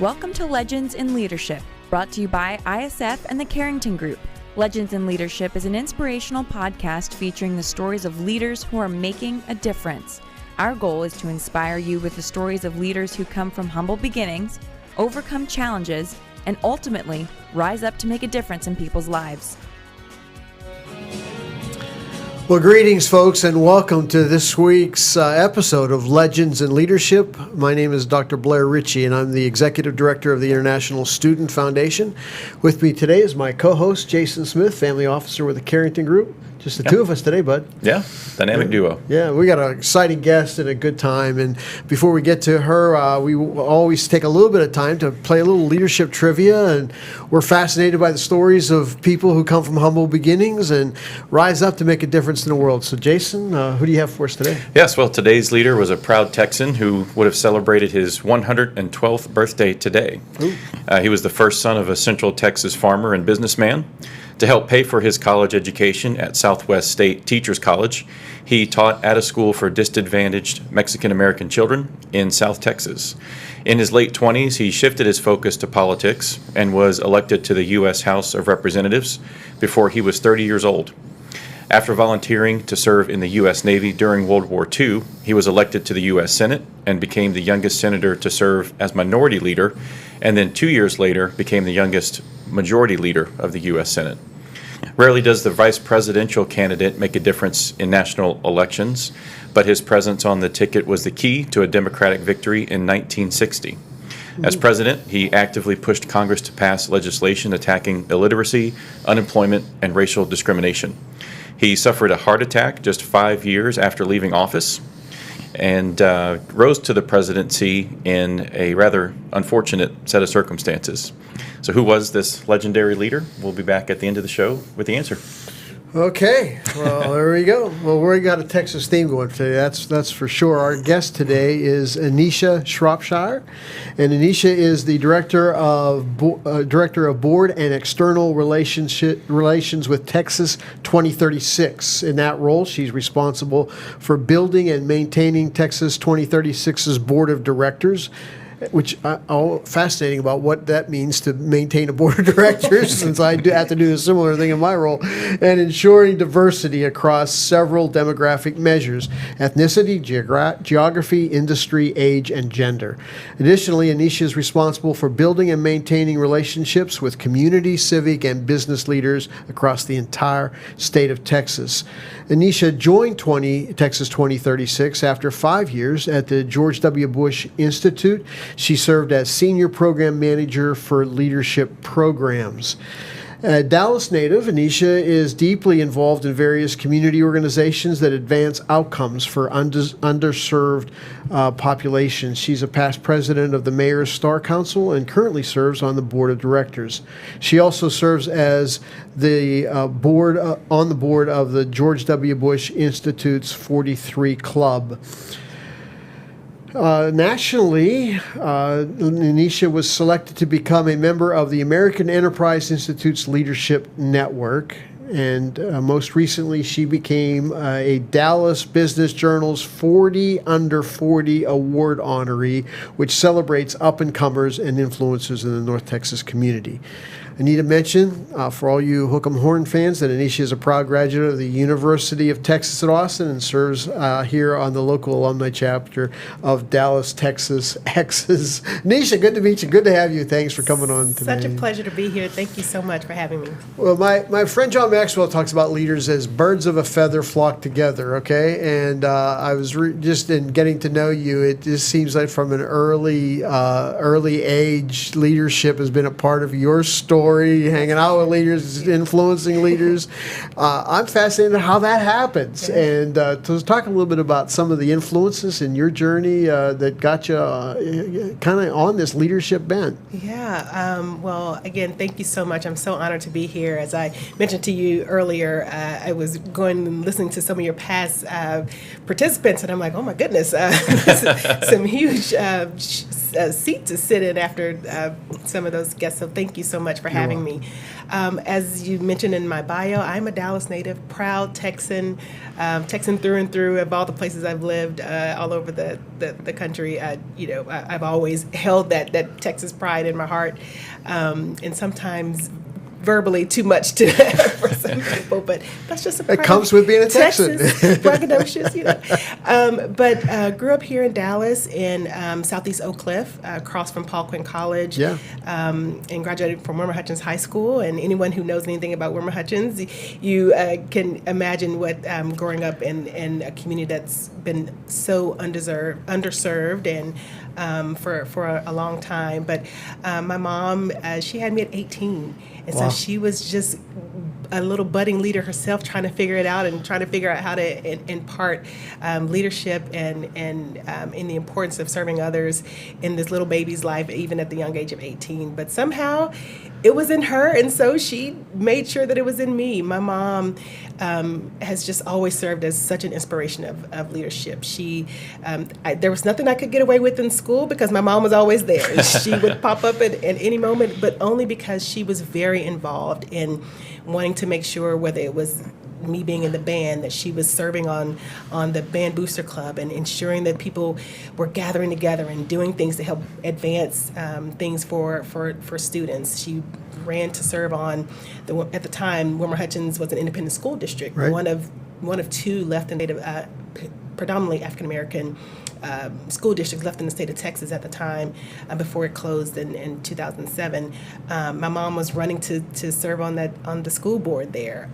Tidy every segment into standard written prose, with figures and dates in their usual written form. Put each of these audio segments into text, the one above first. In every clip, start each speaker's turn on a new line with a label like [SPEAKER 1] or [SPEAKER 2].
[SPEAKER 1] Welcome to Legends in Leadership, brought to you by ISF and the Carrington Group. Legends in Leadership is an inspirational podcast featuring the stories of leaders who are making a difference. Our goal is to inspire you with the stories of leaders who come from humble beginnings, overcome challenges, and ultimately rise up to make a difference in people's lives.
[SPEAKER 2] Well, greetings, folks, and welcome to this week's episode of Legends in Leadership. My name is Dr. Blair Ritchie, and I'm the Executive Director of the International Student Foundation. With me today is my co-host, Jason Smith, Family Officer with the Carrington Group. Just the two of us today, bud.
[SPEAKER 3] Yeah, dynamic duo.
[SPEAKER 2] Yeah, we got an exciting guest and a good time. And before we get to her, we always take a little bit of time to play a little leadership trivia. And we're fascinated by the stories of people who come from humble beginnings and rise up to make a difference in the world. So, Jason, who do you have for us today?
[SPEAKER 3] Yes, well, today's leader was a proud Texan who would have celebrated his 112th birthday today. He was the first son of a Central Texas farmer and businessman. To help pay for his college education at Southwest State Teachers College, he taught at a school for disadvantaged Mexican-American children in South Texas. In his late 20s, he shifted his focus to politics and was elected to the U.S. House of Representatives before he was 30 years old. After volunteering to serve in the U.S. Navy during World War II, he was elected to the U.S. Senate and became the youngest senator to serve as minority leader, and then 2 years later became the youngest majority leader of the U.S. Senate. Rarely does the vice presidential candidate make a difference in national elections, but his presence on the ticket was the key to a Democratic victory in 1960. As president, he actively pushed Congress to pass legislation attacking illiteracy, unemployment, and racial discrimination. He suffered a heart attack just 5 years after leaving office and rose to the presidency in a rather unfortunate set of circumstances. So who was this legendary leader? We'll be back at the end of the show with the answer.
[SPEAKER 2] Okay, well, there we go. Well, we got a Texas theme going today, that's for sure. Our guest today is Enisha Shropshire, and Enisha is the Director of Board and External Relations with Texas 2036. In that role, she's responsible for building and maintaining Texas 2036's Board of Directors, which fascinating about what that means to maintain a board of directors, since I have to do a similar thing in my role, and ensuring diversity across several demographic measures: ethnicity, geography, industry, age, and gender. Additionally, Enisha is responsible for building and maintaining relationships with community, civic, and business leaders across the entire state of Texas. Enisha joined Texas 2036 after 5 years at the George W. Bush Institute. She served as Senior Program Manager for Leadership Programs. A Dallas native, Enisha is deeply involved in various community organizations that advance outcomes for underserved populations. She's a past president of the Mayor's Star Council and currently serves on the board of directors. She also serves as the on the board of the George W. Bush Institute's 43 Club. Nationally, Enisha was selected to become a member of the American Enterprise Institute's Leadership Network, and most recently she became a Dallas Business Journal's 40 Under 40 Award honoree, which celebrates up-and-comers and influencers in the North Texas community. I need to mention, for all you Hook 'em Horn fans, that Enisha is a proud graduate of the University of Texas at Austin and serves here on the local alumni chapter of Dallas, Texas, X's. Enisha, good to meet you. Good to have you. Thanks for coming on today.
[SPEAKER 4] Such a pleasure to be here. Thank you so much for having me.
[SPEAKER 2] Well, my friend John Maxwell talks about leaders as birds of a feather flock together, okay? And I was just in getting to know you, it just seems like from an early age, leadership has been a part of your story. Hanging out with leaders, influencing leaders. I'm fascinated how that happens.
[SPEAKER 4] Okay.
[SPEAKER 2] And to talk a little bit about some of the influences in your journey that got you kind of on this leadership bent.
[SPEAKER 4] Yeah. Well, again, thank you so much. I'm so honored to be here. As I mentioned to you earlier, I was going and listening to some of your past participants, and I'm like, oh my goodness, some huge seat to sit in after some of those guests. So thank you so much for having me. As you mentioned in my bio, I'm a Dallas native, proud Texan, Texan through and through. Of all the places I've lived all over the country, I've always held that Texas pride in my heart, and sometimes verbally too much for some people, but that's just a part
[SPEAKER 2] it comes with being a Texan.
[SPEAKER 4] Braggadocious, But grew up here in Dallas in Southeast Oak Cliff, across from Paul Quinn College.
[SPEAKER 2] Yeah.
[SPEAKER 4] And graduated from Wilmer Hutchins High School. And anyone who knows anything about Wilmer Hutchins, you can imagine what growing up in a community that's been so underserved and for a long time. But my mom, she had me at 18. And
[SPEAKER 2] Wow.
[SPEAKER 4] so she was just a little budding leader herself, trying to figure it out and trying to figure out how to impart leadership and in the importance of serving others in this little baby's life, even at the young age of 18. But somehow it was in her, and so she made sure that it was in me. My mom has just always served as such an inspiration of leadership. There was nothing I could get away with in school because my mom was always there. She would pop up at any moment, but only because she was very involved in wanting to make sure, whether it was me being in the band, that she was serving on the band booster club and ensuring that people were gathering together and doing things to help advance things for students. She ran to serve on at the time, Wilmer Hutchins was an independent school district,
[SPEAKER 2] right.
[SPEAKER 4] one of two left in the predominantly African American school districts left in the state of Texas at the time, before it closed in 2007. My mom was running to serve on the school board there.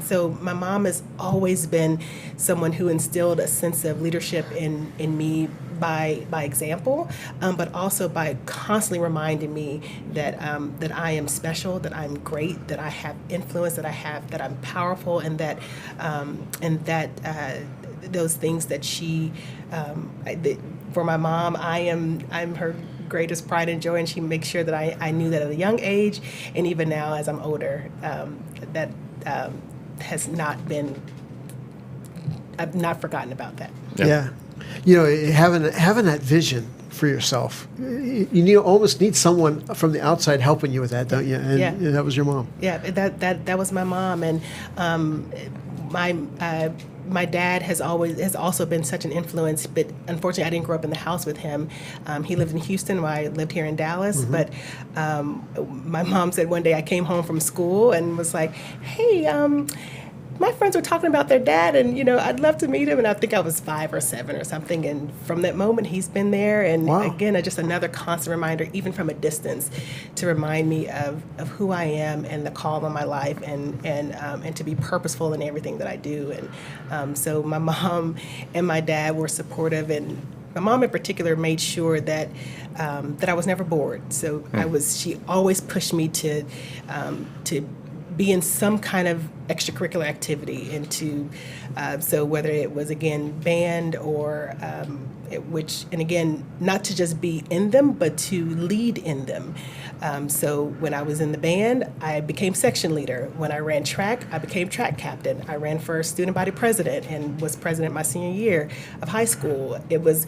[SPEAKER 4] So my mom has always been someone who instilled a sense of leadership in me by example, but also by constantly reminding me that I am special, that I'm great, that I have influence, that I'm powerful, and that those things that she, for my mom, I'm her greatest pride and joy, and she makes sure that I knew that at a young age, and even now as I'm older, that has not been, I've not forgotten about that.
[SPEAKER 2] Yeah. Having that vision for yourself, you almost need someone from the outside helping you with that, don't you? And
[SPEAKER 4] Yeah.
[SPEAKER 2] that was your mom.
[SPEAKER 4] Yeah, that was my mom, and my dad has also been such an influence, but unfortunately I didn't grow up in the house with him. He lived in Houston while I lived here in Dallas, but my mom said one day I came home from school and was like, hey, my friends were talking about their dad, and I'd love to meet him. And I think I was 5 or 7 or something. And from that moment, he's been there. And
[SPEAKER 2] Wow.
[SPEAKER 4] again, just another constant reminder, even from a distance, to remind me of who I am and the call on my life, and to be purposeful in everything that I do. And so my mom and my dad were supportive, and my mom in particular made sure that I was never bored. So she always pushed me to be in some kind of extracurricular activity, and so whether it was again band or and again, not to just be in them, but to lead in them. So when I was in the band, I became section leader. When I ran track, I became track captain. I ran for student body president and was president my senior year of high school. It was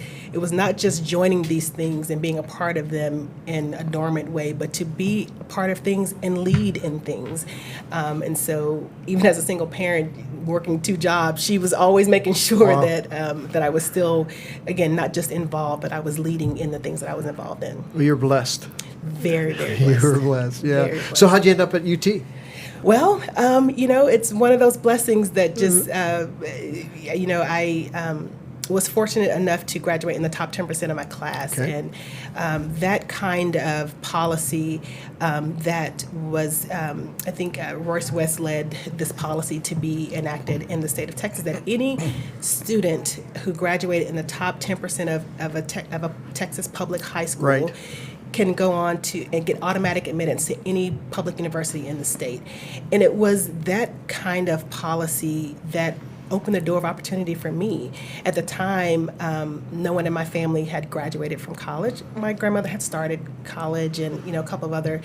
[SPEAKER 4] not just joining these things and being a part of them in a dormant way, but to be a part of things and lead in things. And so even as a single parent working 2 jobs, she was always making sure
[SPEAKER 2] Wow.
[SPEAKER 4] that I was still, again, not just involved, but I was leading in the things that I was involved in.
[SPEAKER 2] Well, you're blessed.
[SPEAKER 4] Very, very blessed.
[SPEAKER 2] You're blessed, yeah.
[SPEAKER 4] Very blessed.
[SPEAKER 2] So how'd you end up at UT?
[SPEAKER 4] Well, it's one of those blessings that just, I was fortunate enough to graduate in the top 10% of my class.
[SPEAKER 2] Okay.
[SPEAKER 4] And that kind of policy that was, I think Royce West led this policy to be enacted in the state of Texas, that any student who graduated in the top 10% of a Texas public high school
[SPEAKER 2] Right.
[SPEAKER 4] can go on to and get automatic admittance to any public university in the state. And it was that kind of policy that opened the door of opportunity for me. At the time, no one in my family had graduated from college. My grandmother had started college, and a couple of other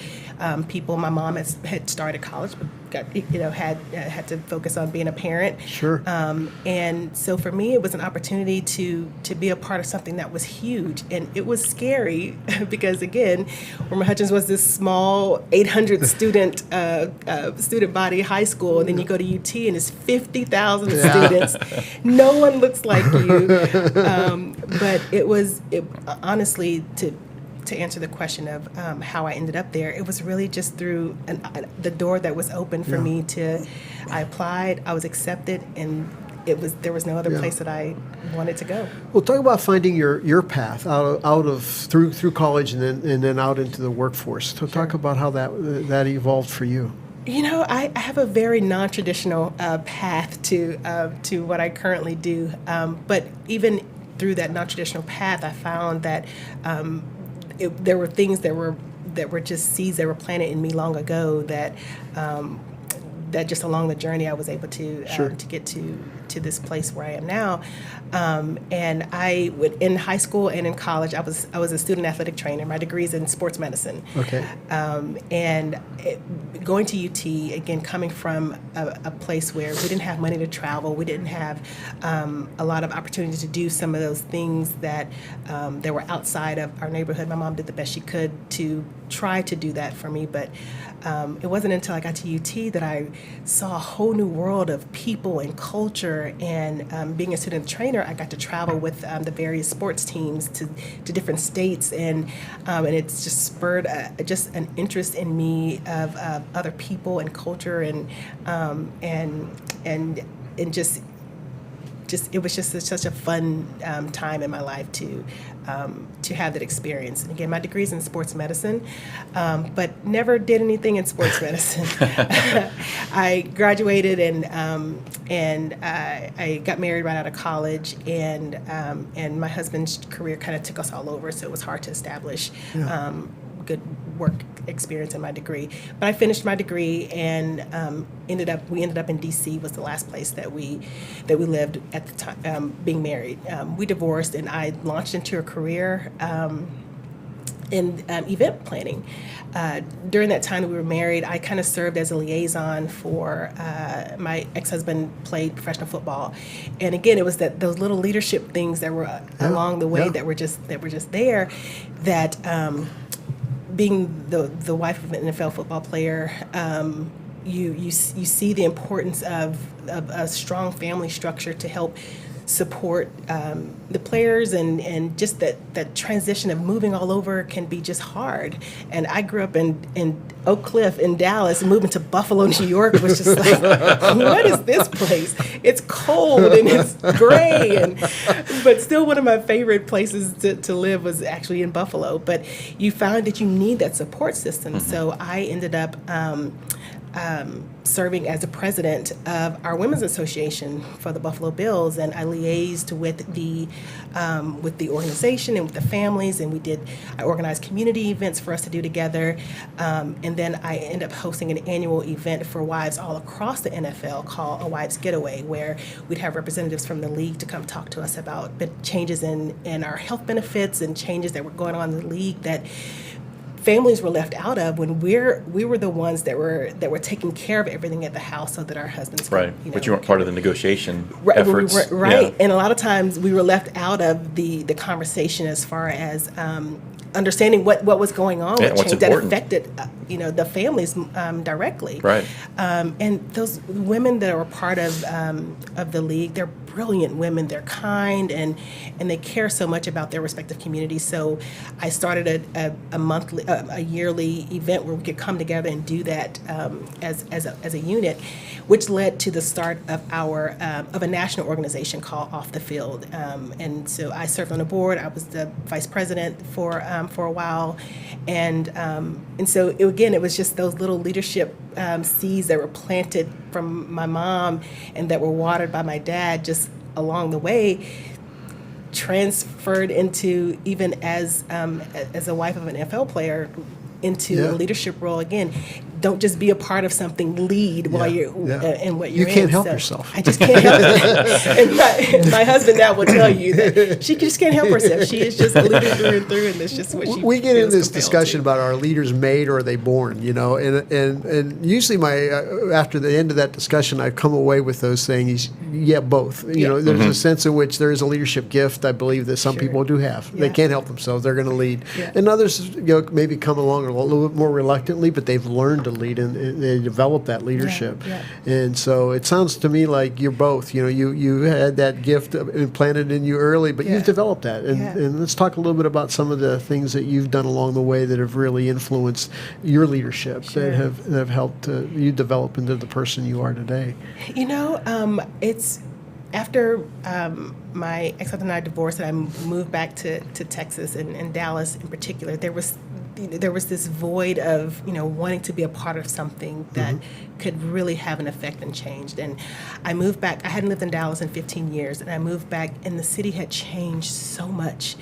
[SPEAKER 4] people. My mom had started college, but had to focus on being a parent.
[SPEAKER 2] Sure.
[SPEAKER 4] And so for me, it was an opportunity to be a part of something that was huge, and it was scary because again, Wilmer Hutchins was this small 800 student body high school, and then you go to UT and it's 50,000 students. No one looks like you. But honestly, to answer the question of how I ended up there, it was really just through the door that was open for me I applied, I was accepted, and there was no other place that I wanted to go.
[SPEAKER 2] Well, talk about finding your path through college and then out into the workforce. So talk about how that evolved for you.
[SPEAKER 4] I have a very non-traditional path to what I currently do, but even through that non-traditional path, I found that there were things that were just seeds that were planted in me long ago that just along the journey I was able to get to this place where I am now. And in high school and in college, I was a student athletic trainer. My degree is in sports medicine.
[SPEAKER 2] Okay.
[SPEAKER 4] And going to UT, again, coming from a place where we didn't have money to travel, we didn't have a lot of opportunity to do some of those things that were outside of our neighborhood. My mom did the best she could to try to do that for me, but it wasn't until I got to UT that I saw a whole new world of people and culture. And being a student trainer, I got to travel with the various sports teams to different states, and it's just spurred just an interest in me of other people and culture, and just it was just such a fun time in my life to have that experience. And again, my degree is in sports medicine, but never did anything in sports medicine. I graduated and I got married right out of college, and my husband's career kind of took us all over, so it was hard to establish good work experience in my degree. But I finished my degree and ended up in DC. Was the last place that we lived at the time, being married. We divorced, and I launched into a career in event planning. During that time that we were married, I kind of served as a liaison for my ex-husband played professional football, and again, it was those little leadership things that were along the way that were just there, that being the wife of an NFL football player, you see the importance of a strong family structure to help support the players, and just that transition of moving all over can be just hard. And I grew up in Oak Cliff in Dallas, and moving to Buffalo, New York was just like, what is this place? It's cold and it's gray, but still one of my favorite places to live was actually in Buffalo. But you found that you need that support system. Mm-hmm. So I ended up serving as the president of our women's association for the Buffalo Bills, and I liaised with the organization and with the families, and I organized community events for us to do together, and then I ended up hosting an annual event for wives all across the NFL called A Wives Getaway, where we'd have representatives from the league to come talk to us about the changes in our health benefits and changes that were going on in the league that families were left out of when we were the ones that were taking care of everything at the house so that our husbands could,
[SPEAKER 3] but you weren't part of the negotiation efforts.
[SPEAKER 4] Right. And a lot of times we were left out of the conversation as far as understanding what was going on with change that affected the families directly.
[SPEAKER 3] Right.
[SPEAKER 4] And those women that were part of the league, they're brilliant women. They're kind and they care so much about their respective communities. So I started a yearly event where we could come together and do that as a unit, which led to the start of a national organization called Off the Field. And so I served on the board. I was the vice president for a while, and so it was just those little leadership seeds that were planted from my mom and that were watered by my dad just along the way, transferred into, even as a wife of an NFL player, into a leadership role. Again, don't just be a part of something. Lead while you're in what you're in.
[SPEAKER 2] You can't help yourself.
[SPEAKER 4] I just can't help it. And my husband now will tell you that she just can't help herself. She is just a leader through and through, and that's just what she.
[SPEAKER 2] We get into this
[SPEAKER 4] compelled
[SPEAKER 2] discussion
[SPEAKER 4] to.
[SPEAKER 2] about are leaders made or are they born? And usually after the end of that discussion, I come away with those saying, both. There's a sense in which there is a leadership gift. I believe that some people do have. They can't help themselves. They're going to lead, and others maybe come along a little bit more reluctantly, but they've learned to lead and they develop that leadership. And so it sounds to me like you're both. You had that gift implanted in you early, but you've developed that. And let's talk a little bit about some of the things that you've done along the way that have really influenced your leadership, that have helped you develop into the person you are today.
[SPEAKER 4] It's after my ex-husband and I divorced and I moved back to Texas and Dallas in particular, there was this void of wanting to be a part of something that could really have an effect and change. And I moved back. I hadn't lived in Dallas in 15 years, and I moved back, and the city had changed so much.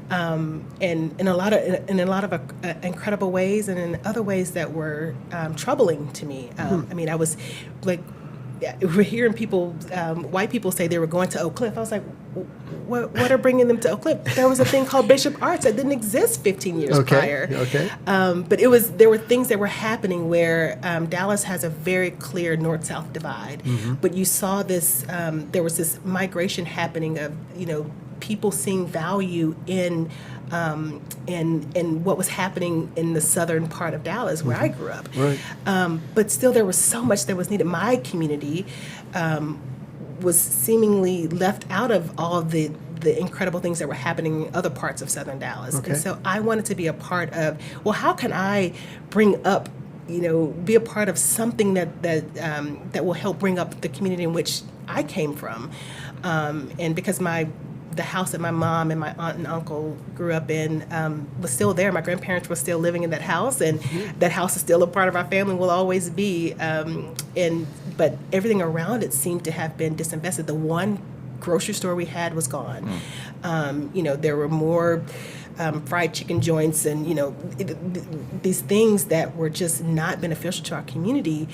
[SPEAKER 4] And in a lot of incredible ways, and in other ways that were troubling to me. I mean, I was like, we're hearing people, white people say they were going to Oak Cliff. I was like, what are bringing them to Oak Cliff? There was a thing called Bishop Arts that didn't exist 15 years prior. But there were things that were happening where Dallas has a very clear north-south divide. But you saw this, there was this migration happening of, people seeing value in what was happening in the southern part of Dallas where I grew up. But still there was so much that was needed. My community was seemingly left out of all of the incredible things that were happening in other parts of southern Dallas. And so I wanted to be a part of, how can I bring up, be a part of something that will help bring up the community in which I came from. And because the house that my mom and my aunt and uncle grew up in was still there. My grandparents were still living in that house, and that house is still a part of our family, will always be. But everything around it seemed to have been disinvested. The one grocery store we had was gone. There were more fried chicken joints and, these things that were just not beneficial to our community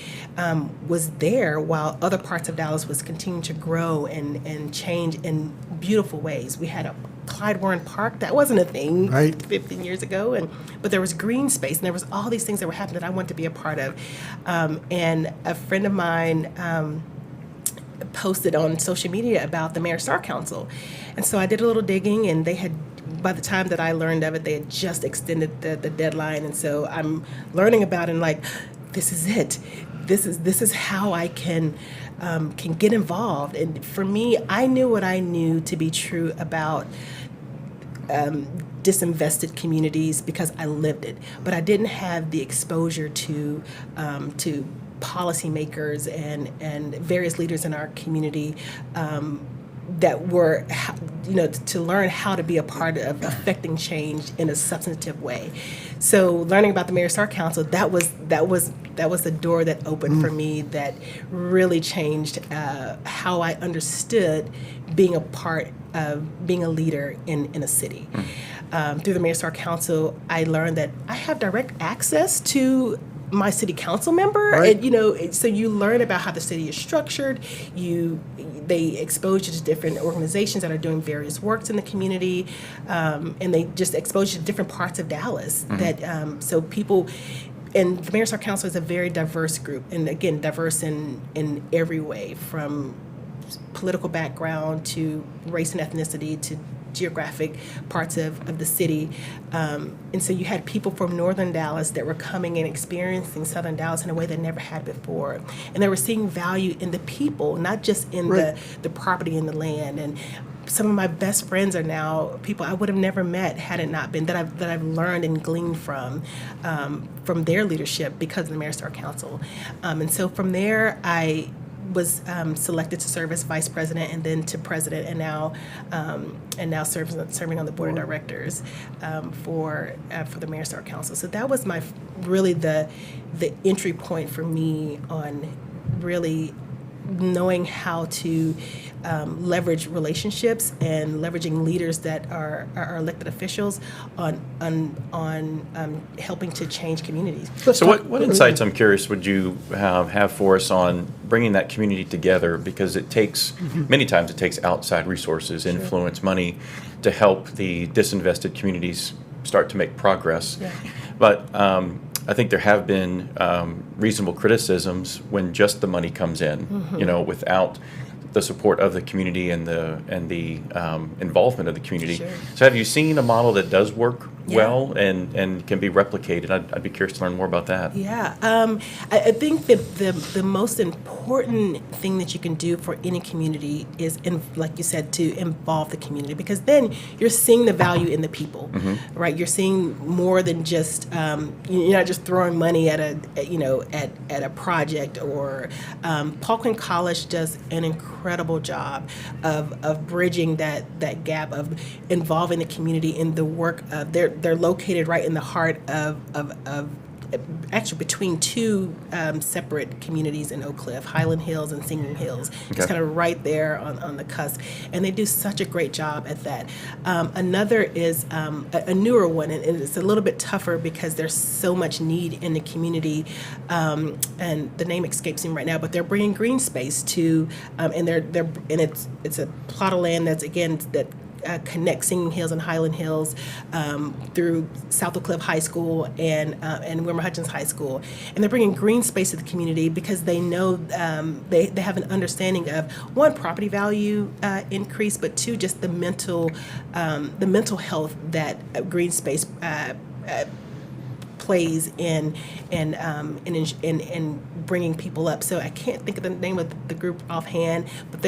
[SPEAKER 4] was there, while other parts of Dallas was continuing to grow and change in beautiful ways. We had a Clyde Warren Park. That wasn't a thing 15 years ago. But there was green space, and there was all these things that were happening that I wanted to be a part of. And a friend of mine posted on social media about the Mayor Star Council. And so I did a little digging, and they had, by the time that I learned of it, they had just extended the deadline. And so I'm learning about it and like, this is it. This is how I can get involved. And for me, I knew what I knew to be true about disinvested communities because I lived it, but I didn't have the exposure to policymakers and various leaders in our community that were, to learn how to be a part of affecting change in a substantive way. So learning about the Mayor Star Council, that was the door that opened for me, that really changed how I understood being a part of being a leader in a city. Through the Mayor Star Council, I learned that I have direct access to my city council member, and so you learn about how the city is structured. They expose you to different organizations that are doing various works in the community, and they just expose you to different parts of Dallas. That so people, and the Mayor Star Council is a very diverse group, and again, diverse in every way, from political background to race and ethnicity to geographic parts of the city. And so you had people from northern Dallas that were coming and experiencing southern Dallas in a way they never had before. And they were seeing value in the people, not just in the property and the land. And some of my best friends are now people I would have never met had it not been that I've learned and gleaned from their leadership because of the Mayor Star Council. And so from there, I was selected to serve as vice president and then to president, and now serving on the board of directors for the Mayor Star Council. So that was really the entry point for me on really knowing how to leverage relationships and leveraging leaders that are elected officials on helping to change communities.
[SPEAKER 3] So what insights, I'm curious, would you have for us on bringing that community together? Because it takes, many times it takes outside resources, influence, money to help the disinvested communities start to make progress.
[SPEAKER 4] Yeah.
[SPEAKER 3] But I think there have been reasonable criticisms when just the money comes in, without the support of the community and the involvement of the community.
[SPEAKER 4] Sure.
[SPEAKER 3] So have you seen a model that does work well and can be replicated? I'd be curious to learn more about that.
[SPEAKER 4] Yeah, I think that the most important thing that you can do for any community is, like you said, to involve the community, because then you're seeing the value in the people, right? You're seeing more than just you're not just throwing money at a project. Or Paul Quinn College does an incredible job of bridging that gap, of involving the community in the work of they're located right in the heart of actually between two separate communities in Oak Cliff, Highland Hills and Singing Hills.
[SPEAKER 3] Okay.
[SPEAKER 4] It's kind of right there on the cusp, and they do such a great job at that. Another is a newer one, and it's a little bit tougher because there's so much need in the community, and the name escapes me right now, but they're bringing green space to, and it's a plot of land that's connects Singing Hills and Highland Hills through South Oak Cliff High School and Wilmer Hutchins High School, and they're bringing green space to the community because they know they have an understanding of, one, property value increase, but two, just the mental health that green space plays in bringing people up. So I can't think of the name of the group offhand, but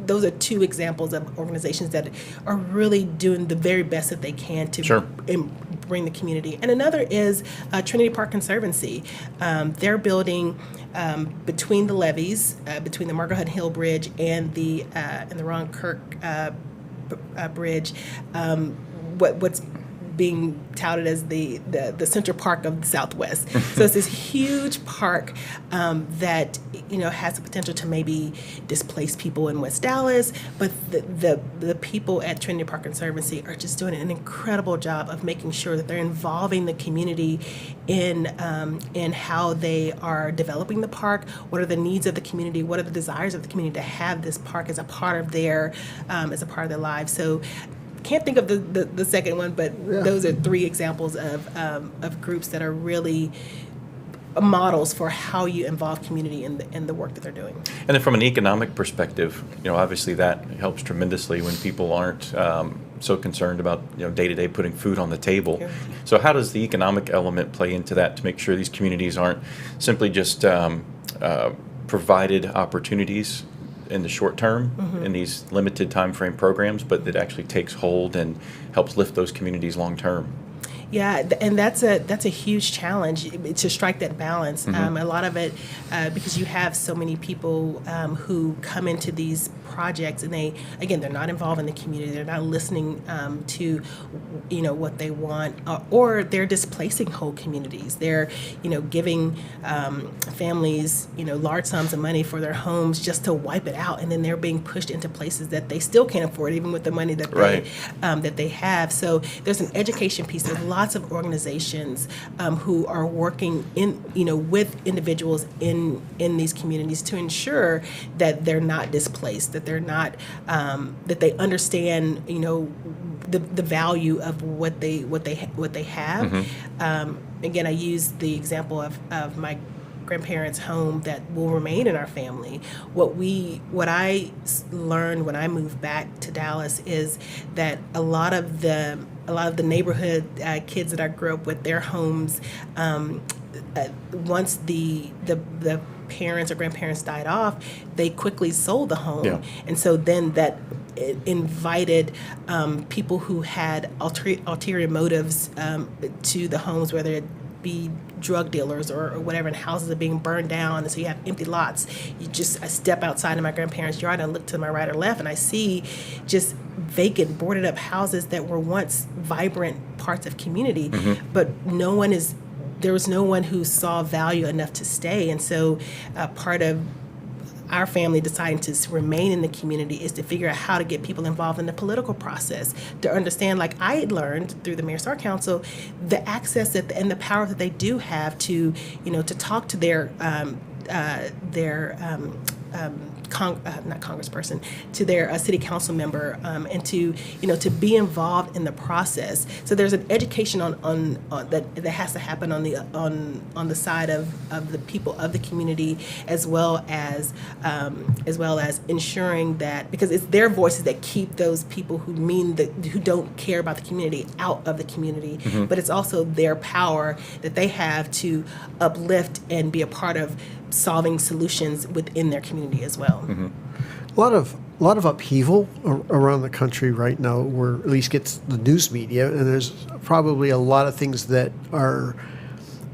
[SPEAKER 4] those are two examples of organizations that are really doing the very best that they can to bring the community. And another is Trinity Park Conservancy. They're building between the levees, between the Margaret Hunt Hill Bridge and the Ron Kirk Bridge, what's being touted as the Central Park of the Southwest. So it's this huge park that has the potential to maybe displace people in West Dallas, but the people at Trinity Park Conservancy are just doing an incredible job of making sure that they're involving the community in how they are developing the park. What are the needs of the community? What are the desires of the community to have this park as a part of their lives? So can't think of the second one, but those are three examples of groups that are really models for how you involve community in the work that they're doing.
[SPEAKER 3] And then from an economic perspective, obviously that helps tremendously when people aren't so concerned about day-to-day putting food on the table.
[SPEAKER 4] Sure.
[SPEAKER 3] So how does the economic element play into that to make sure these communities aren't simply just provided opportunities in the short term in these limited time frame programs, but that actually takes hold and helps lift those communities long term?
[SPEAKER 4] Yeah, and that's a huge challenge to strike that balance. A lot of it because you have so many people who come into these projects and they're not involved in the community. They're not listening to what they want, or they're displacing whole communities. They're giving families large sums of money for their homes just to wipe it out, and then they're being pushed into places that they still can't afford, even with the money that they have. So there's an education piece. There's lots of organizations who are working with individuals in these communities to ensure that they're not displaced, that they're not that they understand the value of what they have. Again, I use the example of my grandparents' home that will remain in our family. What I learned when I moved back to Dallas is that a lot of the neighborhood kids that I grew up with, their homes, once the parents or grandparents died off, they quickly sold the home, and so then that invited people who had ulterior motives to the homes, whether it be drug dealers or whatever, and houses are being burned down, and so you have empty lots. I step outside of my grandparents' yard and I look to my right or left, and I see just vacant, boarded up houses that were once vibrant parts of community, but there was no one who saw value enough to stay. And so part of our family deciding to remain in the community is to figure out how to get people involved in the political process, to understand, like I had learned through the Mayor Star Council, the access and the power that they do have to, to talk to their not congressperson, to their city council member, and to be involved in the process. So there's an education on that has to happen on the side of the people of the community, as well as ensuring that, because it's their voices that keep those people who don't care about the community out of the community, but it's also their power that they have to uplift and be a part of solving solutions within their community as well.
[SPEAKER 2] A lot of upheaval around the country right now, where at least gets the news media, and there's probably a lot of things that are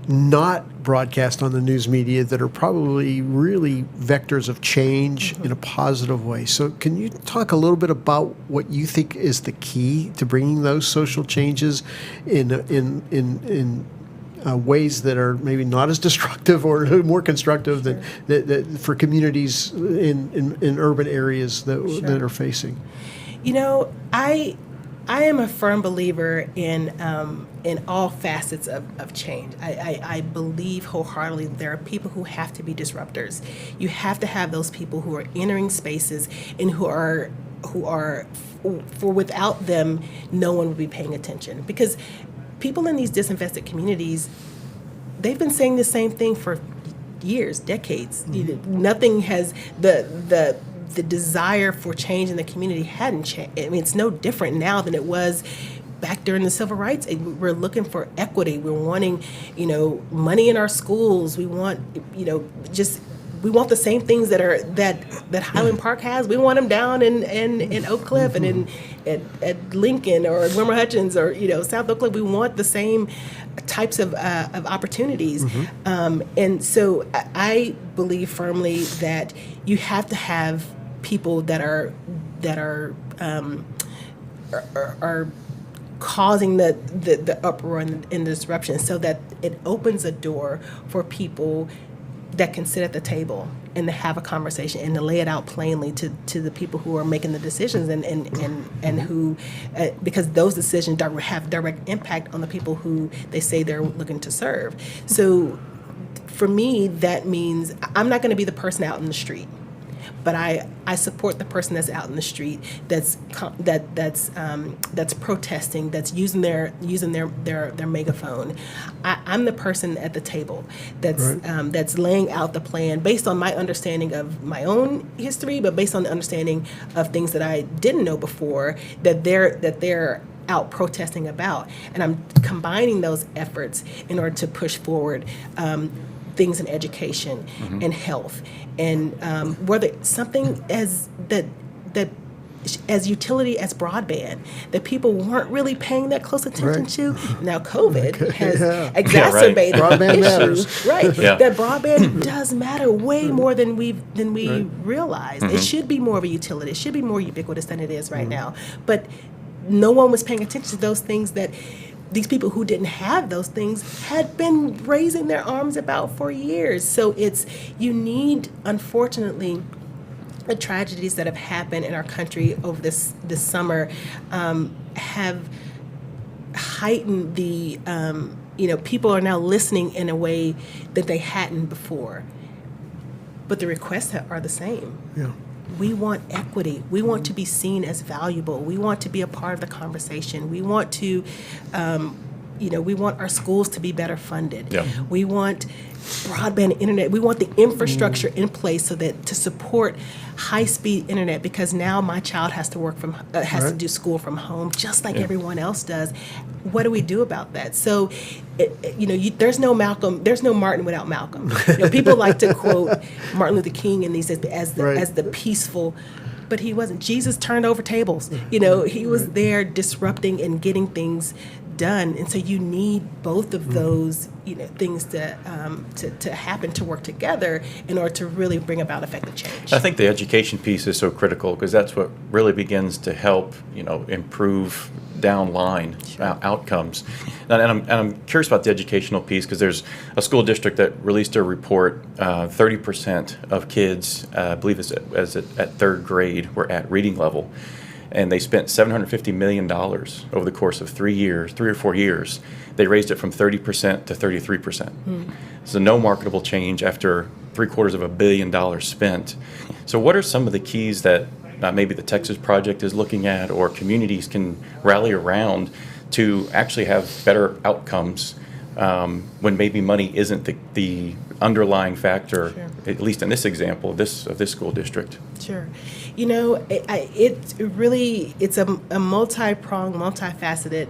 [SPEAKER 2] not broadcast on the news media that are probably really vectors of change in a positive way. So can you talk a little bit about what you think is the key to bringing those social changes in ways that are maybe not as destructive or more constructive that for communities in urban areas that are facing?
[SPEAKER 4] I am a firm believer in all facets of change. I believe wholeheartedly there are people who have to be disruptors. You have to have those people who are entering spaces and who are for without them, no one would be paying attention. Because people in these disinvested communities, they've been saying the same thing for years, decades. Nothing has the desire for change in the community hadn't changed. I mean, it's no different now than it was back during the civil rights. We're looking for equity. We're wanting, money in our schools. We want, we want the same things that Highland Park has. We want them down in Oak Cliff and at Lincoln or Wilmer Hutchins or South Oak Cliff. We want the same types of opportunities, and so I believe firmly that you have to have people that are causing the uproar and the disruption, so that it opens a door for people that can sit at the table and to have a conversation and to lay it out plainly to the people who are making the decisions and who, because those decisions have direct impact on the people who they say they're looking to serve. So for me, that means I'm not going to be the person out in the street, but I support the person that's out in the street that's protesting, that's using their megaphone. I'm the person at the table that's laying out the plan based on my understanding of my own history, but based on the understanding of things that I didn't know before that they're out protesting about, and I'm combining those efforts in order to push forward things in education and health, and whether something as utility as broadband that people weren't really paying that close attention to. Now COVID has exacerbated issues. Right. Yeah. That broadband does matter way more than we realize. It should be more of a utility. It should be more ubiquitous than it is right now. But no one was paying attention to those things that these people who didn't have those things had been raising their arms about for years. So you need, unfortunately, the tragedies that have happened in our country over this summer have heightened the, people are now listening in a way that they hadn't before. But the requests are the same. Yeah. We want equity. We want to be seen as valuable. We want to be a part of the conversation. We want to, we want our schools to be better funded. Yeah. We want broadband internet. We want the infrastructure in place so that to support high-speed internet, because now my child has to to do school from home just like everyone else does. What do we do about that? So, there's no Martin without Malcolm. People like to quote Martin Luther King in these as the peaceful, but he wasn't. Jesus turned over tables. He was there disrupting and getting things done. And so you need both of those, things to happen, to work together in order to really bring about effective change.
[SPEAKER 3] I think the education piece is so critical because that's what really begins to help, improve downline outcomes. And I'm curious about the educational piece because there's a school district that released a report. 30% of kids, I believe at third grade, were at reading level. And they spent $750 million over the course of 3 or 4 years. They raised it from 30% to 33%. So no marketable change after $750 million spent. So what are some of the keys that maybe the Texas Project is looking at or communities can rally around to actually have better outcomes when maybe money isn't the underlying factor,
[SPEAKER 4] Sure.
[SPEAKER 3] at least in this example of this school district?
[SPEAKER 4] Sure. It's a multi-pronged, multifaceted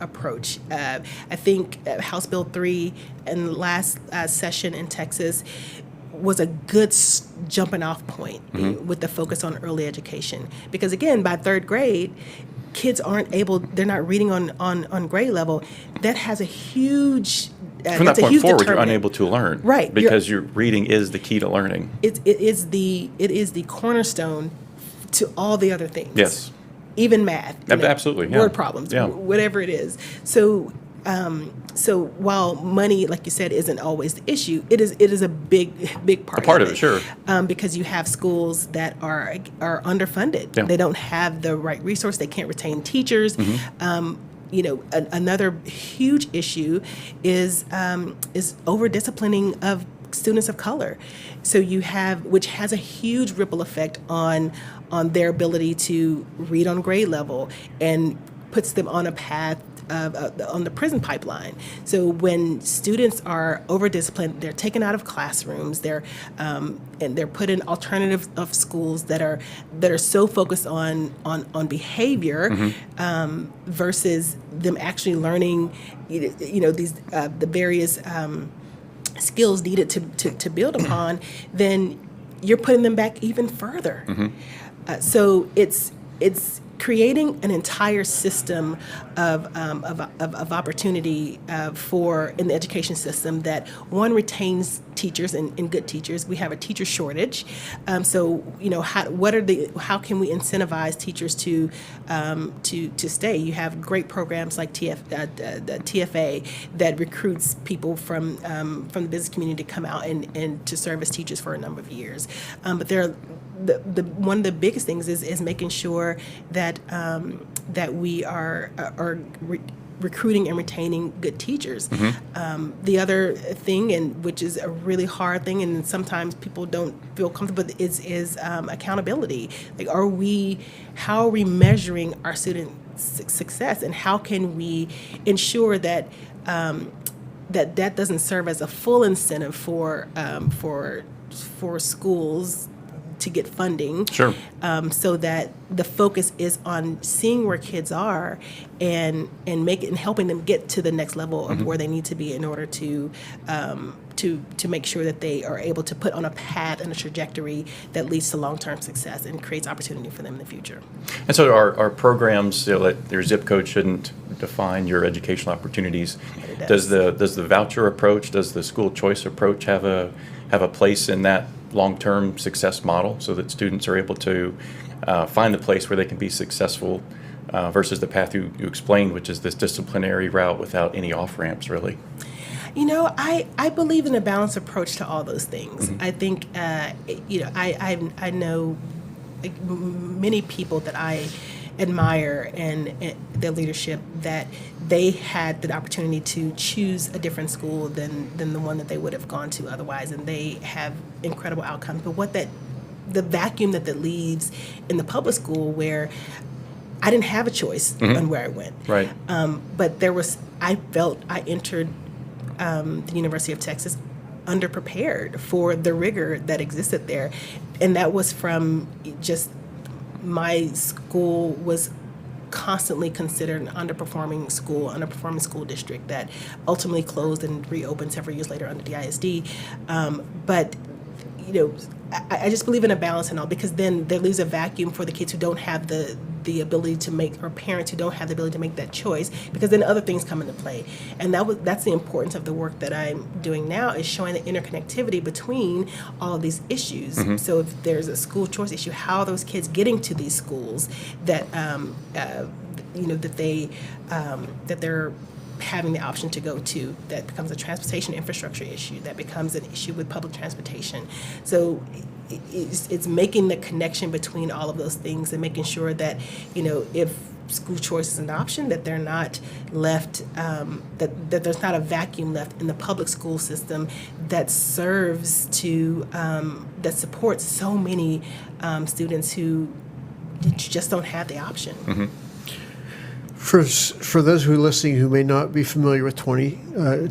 [SPEAKER 4] approach. I think House Bill 3 in the last session in Texas was a good jumping off point with the focus on early education. Because again, by third grade, kids they're not reading on grade level. That has a huge
[SPEAKER 3] From that point forward, you're unable to learn,
[SPEAKER 4] right?
[SPEAKER 3] Because your reading is the key to learning.
[SPEAKER 4] It is the cornerstone to all the other things.
[SPEAKER 3] Yes,
[SPEAKER 4] even math.
[SPEAKER 3] Absolutely, yeah.
[SPEAKER 4] Word problems, whatever it is. So while money, like you said, isn't always the issue, it is a big part
[SPEAKER 3] of it. Sure.
[SPEAKER 4] Because you have schools that are underfunded. Yeah. They don't have the right resource. They can't retain teachers. Another huge issue is over disciplining of students of color. So which has a huge ripple effect on their ability to read on grade level and puts them on a path on the prison pipeline. So when students are over disciplined, they're taken out of classrooms. They're put in alternative of schools that are so focused on behavior versus them actually learning, these the various skills needed to build upon. Then you're putting them back even further. So it's creating an entire system of opportunity in the education system that retains teachers and good teachers. We have a teacher shortage, so how can we incentivize teachers to stay? You have great programs like the TFA that recruits people from the business community to come out and to serve as teachers for a number of years, but one of the biggest things is making sure that we are recruiting and retaining good teachers. The other thing, and which is a really hard thing, and sometimes people don't feel comfortable, is accountability. Like, how are we measuring our student success, and how can we ensure that that doesn't serve as a full incentive for schools to get funding,
[SPEAKER 3] sure.
[SPEAKER 4] So that the focus is on seeing where kids are and helping them get to the next level of where they need to be in order to make sure that they are able to put on a path and a trajectory that leads to long-term success and creates opportunity for them in the future.
[SPEAKER 3] And so our programs, that your zip code shouldn't define your educational opportunities. Does the voucher approach, does the school choice approach have a place in that long-term success model so that students are able to find the place where they can be successful versus the path you explained, which is this disciplinary route without any off-ramps, really?
[SPEAKER 4] I believe in a balanced approach to all those things. I think, I know many people that I admire and their leadership, that they had the opportunity to choose a different school than the one that they would have gone to otherwise, and they have incredible outcomes. But the vacuum that leaves in the public school, where I didn't have a choice on where I went.
[SPEAKER 3] Right.
[SPEAKER 4] But I felt I entered the University of Texas underprepared for the rigor that existed there, and that was from just my school was constantly considered an underperforming school district that ultimately closed and reopened several years later under the ISD. But I just believe in a balance and all, because then there leaves a vacuum for the kids who don't have the the ability to make, or parents who don't have the ability to make that choice, because then other things come into play. And that's the importance of the work that I'm doing now, is showing the interconnectivity between all of these issues. So if there's a school choice issue, how are those kids getting to these schools that that they're having the option to go to? That becomes a transportation infrastructure issue, that becomes an issue with public transportation. So it's making the connection between all of those things and making sure that, if school choice is an option, that they're not left, that there's not a vacuum left in the public school system that serves to, that supports so many students who just don't have the option.
[SPEAKER 2] For those who are listening who may not be familiar with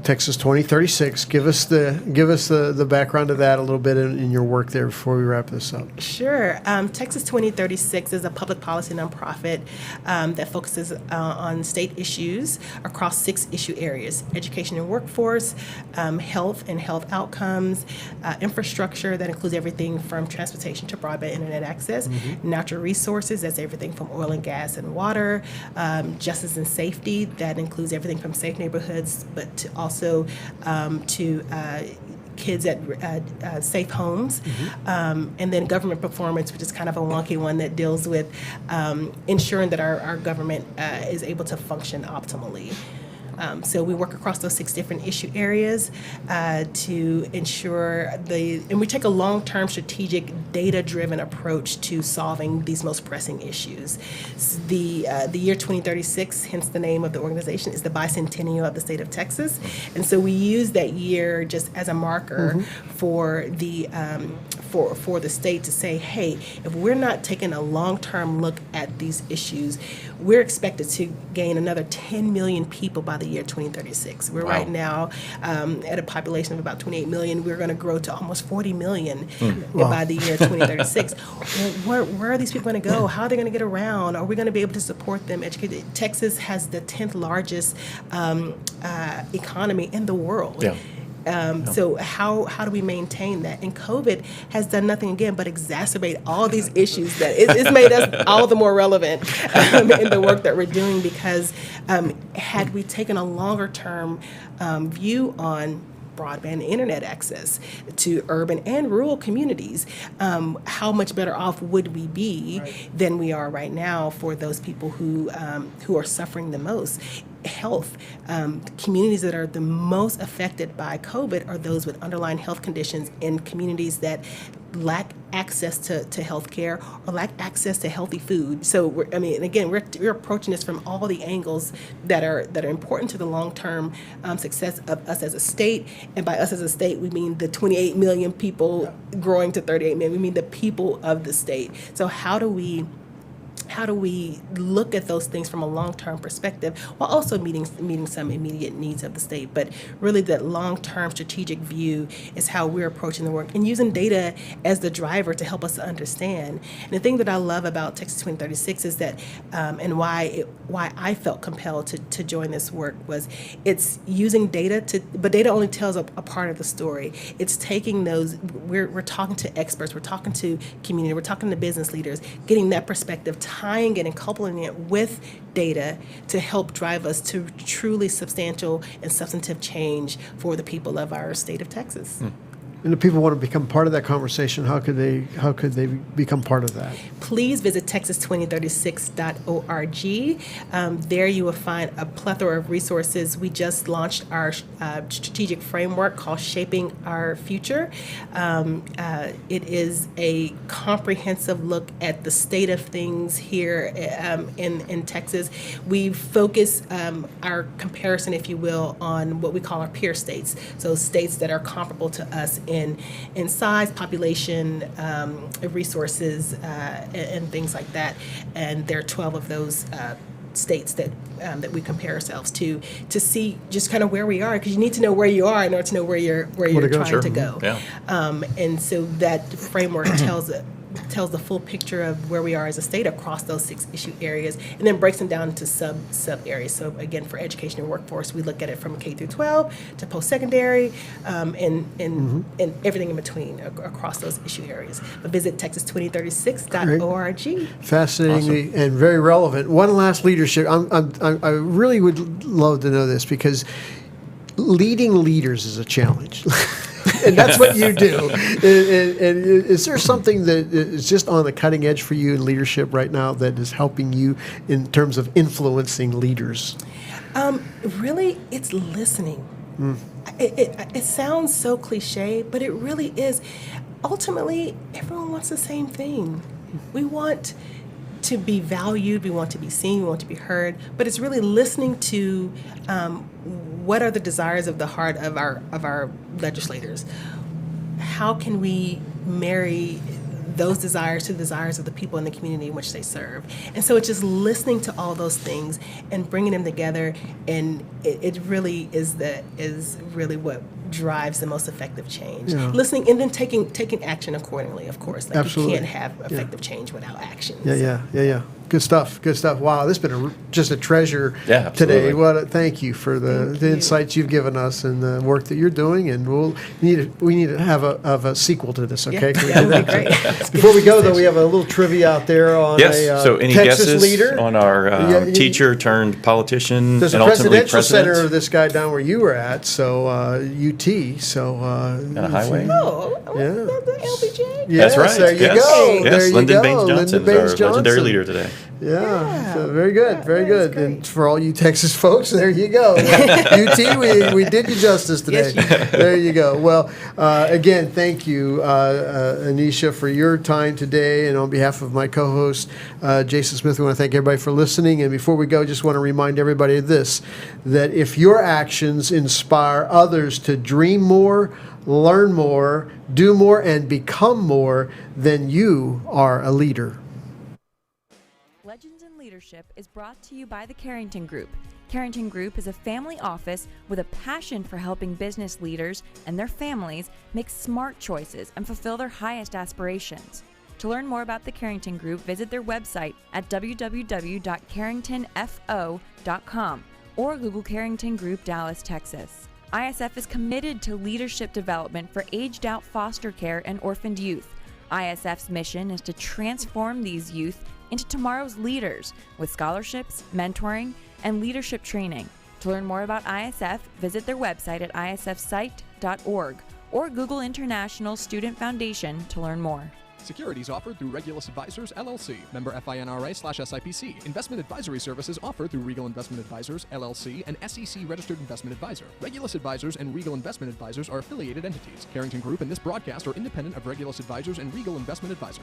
[SPEAKER 2] Texas 2036, give us the background of that a little bit in your work there before we wrap this up.
[SPEAKER 4] Sure. Texas 2036 is a public policy nonprofit that focuses on state issues across 6 issue areas: education and workforce, health and health outcomes, infrastructure, that includes everything from transportation to broadband internet access, natural resources, that's everything from oil and gas and water, justice and safety, that includes everything from safe neighborhoods, but also to kids at safe homes, and then government performance, which is kind of a wonky one that deals with ensuring that our government is able to function optimally. So we work across those 6 different issue areas to ensure and we take a long-term strategic data-driven approach to solving these most pressing issues. The year 2036, hence the name of the organization, is the bicentennial of the state of Texas. And so we use that year just as a marker for the state to say, hey, if we're not taking a long-term look at these issues, we're expected to gain another 10 million people by the year 2036. We're right now at a population of about 28 million. We're going to grow to almost 40 million by the year 2036. Well, where are these people going to go? How are they going to get around? Are we going to be able to support them, educate? Texas has the 10th largest economy in the world. So how do we maintain that? And COVID has done nothing again but exacerbate all these issues that it's made us all the more relevant in the work that we're doing, because had we taken a longer term view on broadband internet access to urban and rural communities, how much better off would we be than we are right now for those people who are suffering the most? Health, communities that are the most affected by COVID are those with underlying health conditions in communities that lack access to health care or lack access to healthy food. So we're approaching this from all the angles that are important to the long-term success of us as a state. And by us as a state, we mean the 28 million people growing to 38 million. We mean the people of the state. So how do we look at those things from a long-term perspective while also meeting some immediate needs of the state? But really that long-term strategic view is how we're approaching the work, and using data as the driver to help us to understand. And the thing that I love about Texas 2036 is that, and why I felt compelled to join this work, was it's using data but data only tells a part of the story. It's taking those, we're talking to experts, we're talking to community, we're talking to business leaders, getting that perspective, tying it and coupling it with data to help drive us to truly substantial and substantive change for the people of our state of Texas.
[SPEAKER 2] And if people want to become part of that conversation, how could they become part of that?
[SPEAKER 4] Please visit texas2036.org. There you will find a plethora of resources. We just launched our strategic framework called Shaping Our Future. It is a comprehensive look at the state of things here in Texas. We focus our comparison, if you will, on what we call our peer states. So states that are comparable to us in size, population, resources, and things like that. And there are 12 of those states that we compare ourselves to see just kind of where we are, because you need to know where you are in order to know where you're trying to go.
[SPEAKER 3] Yeah.
[SPEAKER 4] And so that framework tells the full picture of where we are as a state across those 6 issue areas, and then breaks them down into sub areas. So again, for education and workforce, we look at it from K through 12 to post-secondary, and everything in between across those issue areas. But visit texas2036.org.
[SPEAKER 2] Fascinating and very relevant. One last leadership. I really would love to know this, because leading leaders is a challenge. And that's what you do. And is there something that is just on the cutting edge for you in leadership right now that is helping you in terms of influencing leaders?
[SPEAKER 4] Really, it's listening. It sounds so cliche, but it really is. Ultimately, everyone wants the same thing. We want to be valued, we want to be seen, we want to be heard, but it's really listening to what are the desires of the heart of our legislators. How can we marry those desires to the desires of the people in the community in which they serve? And so it's just listening to all those things and bringing them together, and it really is really what drives the most effective change. Yeah. Listening and then taking action accordingly, of course. Like,
[SPEAKER 2] absolutely.
[SPEAKER 4] You can't have effective change without action.
[SPEAKER 2] Yeah. Good stuff. Wow, this has been just a treasure today. Thank you for the insights you've given us and the work that you're doing. And we need to have a sequel to this. Okay,
[SPEAKER 4] that would be great.
[SPEAKER 2] Before we go, though, we have a little trivia out there on
[SPEAKER 3] so any
[SPEAKER 2] Texas
[SPEAKER 3] guesses
[SPEAKER 2] leader
[SPEAKER 3] on our teacher turned politician?
[SPEAKER 2] There's
[SPEAKER 3] and
[SPEAKER 2] a
[SPEAKER 3] ultimately
[SPEAKER 2] presidential
[SPEAKER 3] president?
[SPEAKER 2] center of this guy down where you were at, so UT. So
[SPEAKER 3] on a highway.
[SPEAKER 4] The LBJ.
[SPEAKER 2] Yes,
[SPEAKER 3] that's right.
[SPEAKER 2] There you
[SPEAKER 3] yes.
[SPEAKER 2] go.
[SPEAKER 3] Yes,
[SPEAKER 2] There you
[SPEAKER 3] Lyndon
[SPEAKER 2] go.
[SPEAKER 3] Baines Johnson
[SPEAKER 2] Lyndon
[SPEAKER 3] is our legendary leader today.
[SPEAKER 2] Yeah. So very good. Very
[SPEAKER 4] that is
[SPEAKER 2] good.
[SPEAKER 4] great.
[SPEAKER 2] And for all you Texas folks, there you go. UT, we did you justice today.
[SPEAKER 4] Yes,
[SPEAKER 2] There you go. Well, again, thank you, Enisha, for your time today. And on behalf of my co-host, Jason Smith, we want to thank everybody for listening. And before we go, just want to remind everybody of this, that if your actions inspire others to dream more, learn more, do more, and become more, then you are a leader.
[SPEAKER 1] Legends in Leadership is brought to you by the Carrington Group. Carrington Group is a family office with a passion for helping business leaders and their families make smart choices and fulfill their highest aspirations. To learn more about the Carrington Group, visit their website at www.carringtonfo.com or Google Carrington Group Dallas, Texas. ISF is committed to leadership development for aged-out foster care and orphaned youth. ISF's mission is to transform these youth into tomorrow's leaders with scholarships, mentoring, and leadership training. To learn more about ISF, visit their website at isfsite.org or Google International Student Foundation to learn more.
[SPEAKER 5] Securities offered through Regulus Advisors, LLC, member FINRA/SIPC. Investment advisory services offered through Regal Investment Advisors, LLC, and SEC Registered Investment Advisor. Regulus Advisors and Regal Investment Advisors are affiliated entities. Carrington Group and this broadcast are independent of Regulus Advisors and Regal Investment Advisors.